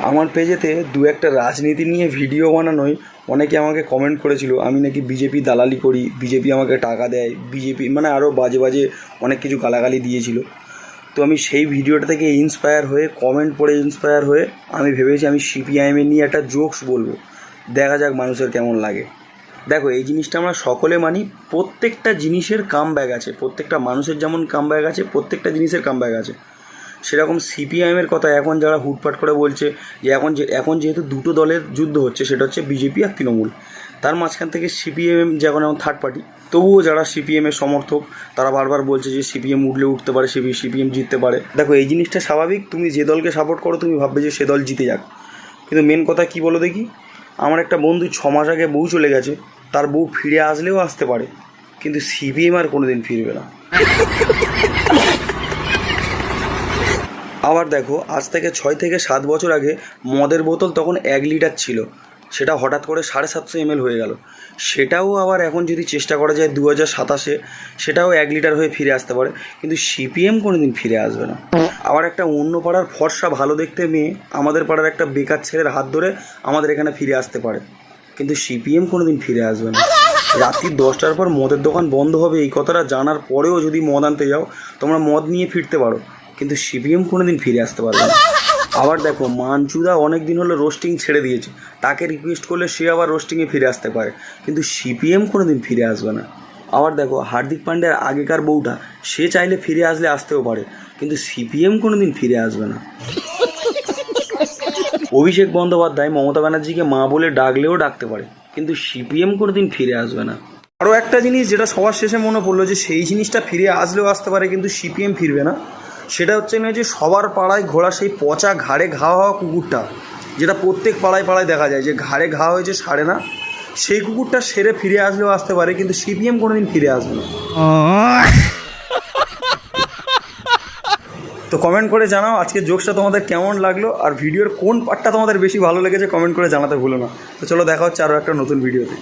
আমার পেজেতে দু একটা রাজনীতি নিয়ে ভিডিও বানানোয় অনেকে আমাকে কমেন্ট করেছিল আমি নাকি বিজেপি দালালি করি, বিজেপি আমাকে টাকা দেয়, বিজেপি মানে আরও বাজে বাজে অনেক কিছু গালাগালি দিয়েছিল। তো আমি সেই ভিডিওটা থেকে ইন্সপায়ার হয়ে, কমেন্ট পড়ে ইন্সপায়ার হয়ে আমি ভেবেছি আমি সিপিআইএমের নিয়ে একটা জোকস বলবো, দেখা যাক মানুষের কেমন লাগে। দেখো, এই জিনিসটা আমরা সকলে মানি, প্রত্যেকটা জিনিসের কামব্যাক আছে, প্রত্যেকটা মানুষের যেমন কামব্যাক আছে, প্রত্যেকটা জিনিসের কামব্যাক আছে। সেরকম সিপিআইএমের কথা এখন যারা হুটপাট করে বলছে যে এখন যেহেতু দুটো দলের যুদ্ধ হচ্ছে, সেটা হচ্ছে বিজেপি আর তৃণমূল, তার মাঝখান থেকে সিপিএম যখন এমন থার্ড পার্টি, তবুও যারা সিপিএমের সমর্থক তারা বারবার বলছে যে সিপিএম উঠতে পারে, সিপিএম জিততে পারে। দেখো, এই জিনিসটা স্বাভাবিক, তুমি যে দলকে সাপোর্ট করো তুমি ভাববে যে সে দল জিতে যাক, কিন্তু মেন কথা কী বলো দেখি, আমার একটা বন্ধু 6 মাস আগে বউ চলে গেছে, তার বউ ফিরে আসলেও আসতে পারে, কিন্তু সিপিএম আর কোনো দিন ফিরবে না। আবার দেখো, আজ থেকে 6 থেকে 7 বছর আগে মদের বোতল তখন 1 লিটার ছিল, সেটা হঠাৎ করে 750 ml হয়ে গেল। সেটাও আবার এখন যদি চেষ্টা করা যায় 2027-এ, সেটাও 1 লিটার হয়ে ফিরে আসতে পারে, কিন্তু সিপিএম কোনো দিন ফিরে আসবে না। আবার একটা অন্য পাড়ার ফর্সা ভালো দেখতে মেয়ে আমাদের পাড়ার একটা বেকার ছেলের হাত ধরে আমাদের এখানে ফিরে আসতে পারে, কিন্তু সিপিএম কোনো দিন ফিরে আসবে না। রাত্রি 10টার পর মদের দোকান বন্ধ হবে, এই কথাটা জানার পরেও যদি মদ আনতে যাও, তোমরা মদ নিয়ে ফিরতে পারো, কিন্তু সিপিএম কোনো দিন ফিরে আসতে পারবে না। আবার দেখো, মানচুদা অনেক দিন হলো রোস্টিং ছেড়ে দিয়েছে, তাকে রিকোয়েস্ট করলে সে আবার রোস্টিংয়ে ফিরে আসতে পারে, কিন্তু সিপিএম কোনো দিন ফিরে আসবে না। আবার দেখো, হার্দিক পান্ডিয়ার আগেকার বউটা সে চাইলে ফিরে আসতেও পারে, কিন্তু সিপিএম কোনো দিন ফিরে আসবে না। অভিষেক বন্দ্যোপাধ্যায় মমতা ব্যানার্জিকে মা বলে ডাকলেও ডাকতে পারে, কিন্তু সিপিএম কোনো দিন ফিরে আসবে না। আরও একটা জিনিস যেটা সবার শেষে মনে পড়লো যে সেই জিনিসটা ফিরে আসলেও আসতে পারে, কিন্তু সিপিএম ফিরবে না, সেটা হচ্ছে না যে সবার পাড়ায় ঘোরা সেই পচা ঘাড়ে ঘা হওয়া কুকুরটা, যেটা প্রত্যেক পাড়ায় পাড়ায় দেখা যায় যে ঘাড়ে ঘা হয়েছে সারে না, সেই কুকুরটা সেরে ফিরে আসলেও আসতে পারে, কিন্তু সিপিএম কোনো দিন ফিরে আসবে না। তো কমেন্ট করে জানাও আজকের জোকসটা তোমাদের কেমন লাগলো, আর ভিডিওর কোন পার্টটা তোমাদের বেশি ভালো লেগেছে কমেন্ট করে জানাতে ভুলো না। তো চলো, দেখা হচ্ছে আরও একটা নতুন ভিডিওতে।